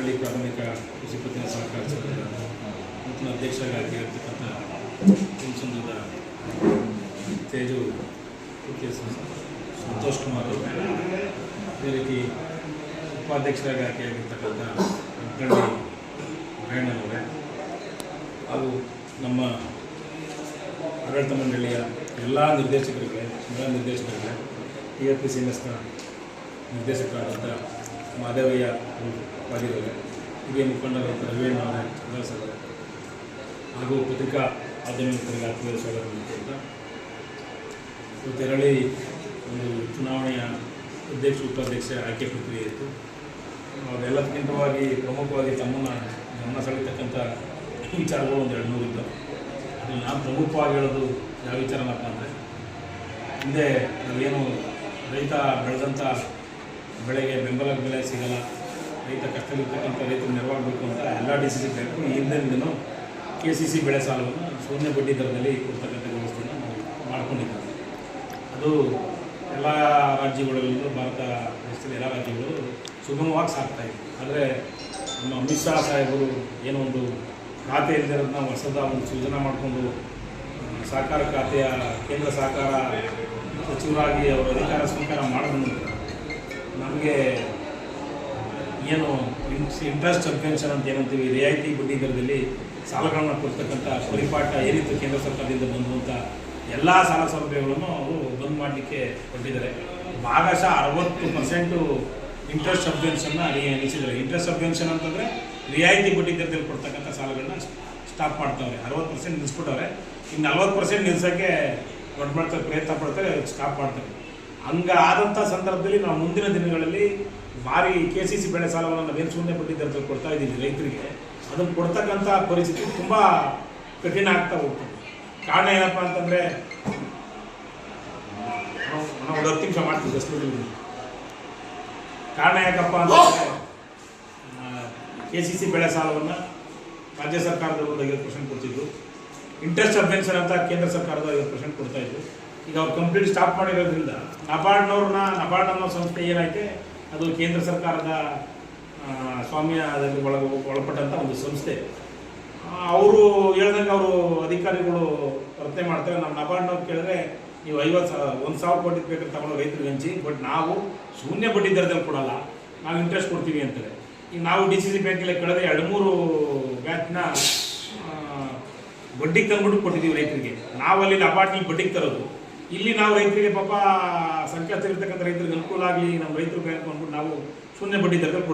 ತೆರಳಿ ಪ್ರಾಥಮಿಕ ಕೃಷಿ ಪತ್ತಿನ ಸಹಕಾರ ಸಂಘದ ನೂತನ ಅಧ್ಯಕ್ಷರಾಗಿ ಆಗಿರ್ತಕ್ಕಂಥ ಹುಣಸೂರಿನ ತೇಜು ಕೆ ಸಂತೋಷ್ ಕುಮಾರ್ ಅವರು, ಅದೇ ರೀತಿ ಉಪಾಧ್ಯಕ್ಷರಾಗಿ ಆಯ್ಕೆಯಾಗಿರ್ತಕ್ಕಂಥ ಅಂಕಣಿ ನಾರಾಯಣನವರೇ ಹಾಗೂ ನಮ್ಮ ಆಡಳಿತ ಮಂಡಳಿಯ ಎಲ್ಲ ನಿರ್ದೇಶಕರಿಗೆ TRPCMSನ ನಿರ್ದೇಶಕರಾದಂಥ ಮಾಧವಯ್ಯ ಪಾದಿರವರೇ, ಹಿರಿಯ ಮುಖಂಡರಾದಂಥ ರವೀಣ್ ಅವರೇ, ಸರ್ ಹಾಗೂ ಪತ್ರಿಕಾ ಮಾಧ್ಯಮ ಮಿತ್ರರಿಗೆ ಆತ್ಮೀಯ ಸ್ವಾಗತ ನೀಡುತ್ತಿದ್ದ ತೆರಳಿ ಒಂದು ಚುನಾವಣೆಯ ಅಧ್ಯಕ್ಷ ಉಪಾಧ್ಯಕ್ಷ ಆಯ್ಕೆ ಪ್ರಕ್ರಿಯೆ ಇತ್ತು. ಅದೆಲ್ಲದಕ್ಕಿಂತವಾಗಿ ಪ್ರಮುಖವಾಗಿ ತಮ್ಮನ್ನು ಗಮನ ಸೆಳೆತಕ್ಕಂಥ ವಿಚಾರಗಳು ಒಂದು 200 ಇದ್ದವು. ಅದನ್ನು ನಾನು ಪ್ರಮುಖವಾಗಿ ಹೇಳೋದು ಯಾವ ವಿಚಾರನಪ್ಪ ಅಂದರೆ, ಹಿಂದೆ ನಾವೇನು ರೈತ ಬೆಳೆದಂಥ ಬೆಳೆಗೆ ಬೆಂಬಲ ಬೆಲೆ ಸಿಗಲ್ಲ, ರೈತ ಕಷ್ಟದಲ್ಲಿರ್ತಕ್ಕಂಥ ರೈತರು ನೆರವಾಗಬೇಕು ಅಂತ ಎಲ್ಲ DCC ಬ್ಯಾಂಕು ಈ ಹಿಂದಿನ KCC ಬೆಳೆ ಸಾಲವನ್ನು ಶೂನ್ಯ ಬಡ್ಡಿ ದರದಲ್ಲಿ ಕೊಡ್ತಕ್ಕಂಥ ವ್ಯವಸ್ಥೆಯನ್ನು ನಾವು ಮಾಡ್ಕೊಂಡಿದ್ದೇವೆ. ಅದು ಎಲ್ಲ ರಾಜ್ಯಗಳಲ್ಲೂ, ಭಾರತ ದೇಶದಲ್ಲಿ ಎಲ್ಲ ರಾಜ್ಯಗಳು ಸುಗಮವಾಗಿ ಸಾಗ್ತಾಯಿದೆ. ಆದರೆ ನಮ್ಮ ಅಮಿತ್ ಶಾ ಸಾಹೇಬರು ಏನೋ ಒಂದು ಖಾತೆ ಇಲ್ಲದಿರೋದನ್ನ ಹೊಸದ ಒಂದು ಸೃಜನೆ ಮಾಡಿಕೊಂಡು ಸಹಕಾರ ಖಾತೆಯ ಕೇಂದ್ರ ಸಹಕಾರ ಸಚಿವರಾಗಿ ಅವರು ಅಧಿಕಾರ ಸ್ವೀಕಾರ ಮಾಡಿದ ನಂತರ ನಮಗೆ ಏನು ಇಂಟ್ರೆಸ್ಟ್ ಸಬ್ವೆನ್ಷನ್ ಅಂತ ಏನಂತೀವಿ, ರಿಯಾಯಿತಿ ಬಡ್ಡಿ ದರದಲ್ಲಿ ಸಾಲಗಳನ್ನು ಕೊಡ್ತಕ್ಕಂಥ ಪರಿಪಾಠ ಏನಿತ್ತು ಕೇಂದ್ರ ಸರ್ಕಾರದಿಂದ ಬಂದಂಥ ಎಲ್ಲ ಸಾಲ ಸೌಲಭ್ಯಗಳನ್ನು ಅವರು ಬಂದ್ ಮಾಡಲಿಕ್ಕೆ ಕೊಟ್ಟಿದ್ದಾರೆ. ಭಾಗಶಃ 60% ಇಂಟ್ರೆಸ್ಟ್ ಸಬ್ವೆನ್ಷನ್ನ ನಿಲ್ಲಿಸಿದ್ದಾರೆ. ಇಂಟ್ರೆಸ್ಟ್ ಸಬ್ವೆನ್ಷನ್ ಅಂತಂದರೆ ರಿಯಾಯಿತಿ ಬಡ್ಡಿ ದರದಲ್ಲಿ ಕೊಡ್ತಕ್ಕಂಥ ಸಾಲಗಳನ್ನ ಸ್ಟಾಪ್ ಮಾಡ್ತಾವ್ರೆ. 60% ನಿಲ್ಲಿಸ್ಬಿಟ್ಟವ್ರೆ. ಇನ್ನು 40% ನಿಲ್ಲಿಸೋಕ್ಕೆ ದೊಡ್ಡ ಮಾಡ್ತಾರೆ, ಪ್ರಯತ್ನ ಪಡ್ತಾರೆ, ಸ್ಟಾಪ್ ಮಾಡ್ತಾರೆ. ಆದಂಥ ಸಂದರ್ಭದಲ್ಲಿ ನಾವು ಮುಂದಿನ ದಿನಗಳಲ್ಲಿ ಭಾರಿ KCC ಬೆಳೆ ಸಾಲವನ್ನು ನಾವೇನು ಶೂನ್ಯ ಬಡ್ಡಿ ದರದಲ್ಲಿ ಕೊಡ್ತಾ ಇದ್ದೀವಿ ರೈತರಿಗೆ, ಅದನ್ನು ಕೊಡ್ತಕ್ಕಂಥ ಪರಿಸ್ಥಿತಿ ತುಂಬ ಕಠಿಣ ಆಗ್ತಾ ಹೋಗ್ತದೆ. ಕಾರಣ ಏನಪ್ಪ ಅಂತಂದರೆ, ನಾವು 10 ನಿಮಿಷ ಮಾಡ್ತೀವಿ ಸ್ಟುಡಿಯೋದಲ್ಲಿ. ಕಾರಣ ಯಾಕಪ್ಪ ಅಂತಂದರೆ, KCC ಬೆಳೆ ಸಾಲವನ್ನು ರಾಜ್ಯ ಸರ್ಕಾರದವರು 50% ಕೊಡ್ತಿದ್ರು, ಇಂಟ್ರೆಸ್ಟ್ ಸಬ್ವೆನ್ಷನ್ ಅಂತ ಕೇಂದ್ರ ಸರ್ಕಾರದ 50% ಕೊಡ್ತಾಯಿದ್ರು. ಈಗ ಅವ್ರು ಕಂಪ್ಲೀಟ್ ಸ್ಟಾಪ್ ಮಾಡಿರೋದ್ರಿಂದ ನಬಾರ್ಡ್ ಅನ್ನೋ ಸಂಸ್ಥೆ ಏನೈತೆ ಅದು ಕೇಂದ್ರ ಸರ್ಕಾರದ ಸ್ವಾಮ್ಯದಲ್ಲಿ ಒಳಪಟ್ಟಂಥ ಒಂದು ಸಂಸ್ಥೆ. ಅವರು ಹೇಳ್ದಂಗೆ ಅವರು ಅಧಿಕಾರಿಗಳು ವರ್ತನೆ ಮಾಡ್ತಾರೆ. ನಮ್ಮ ನಬಾರ್ಡ್ನವ್ರು ಕೇಳಿದ್ರೆ ನೀವು 1,000 ಕೋಟಿ ಬೇಕಾದ್ರೆ ತಗೊಂಡು ರೈತರಿಗೆ ಹಂಚಿ, ಬಟ್ ನಾವು ಶೂನ್ಯ ಬಡ್ಡಿ ದರದಲ್ಲಿ ಕೊಡಲ್ಲ, ನಾವು ಇಂಟ್ರೆಸ್ಟ್ ಕೊಡ್ತೀವಿ ಅಂತಾರೆ. ಈಗ ನಾವು DCC ಬ್ಯಾಂಕಲ್ಲಿ ಕಳೆದ 2-3 ಬ್ಯಾಚ್ನ ಬಡ್ಡಿಗೆ ತಂದ್ಬಿಟ್ಟು ಕೊಟ್ಟಿದ್ದೀವಿ ರೈತರಿಗೆ. ನಾವಲ್ಲಿ ನಬಾರ್ಡ್ನಲ್ಲಿ ಬಡ್ಡಿಗೆ ತರೋದು, ಇಲ್ಲಿ ನಾವು ರೈತರಿಗೆ ಪಾಪ ಸಂಖ್ಯಾತರಿರ್ತಕ್ಕಂಥ ರೈತರಿಗೆ ಅನುಕೂಲ ಆಗಲಿ, ನಮ್ಮ ರೈತರು ಬ್ಯಾಂಕ್ ಅಂದ್ಬಿಟ್ಟು ನಾವು ಶೂನ್ಯ ಬಡ್ಡಿ ದರದಲ್ಲಿ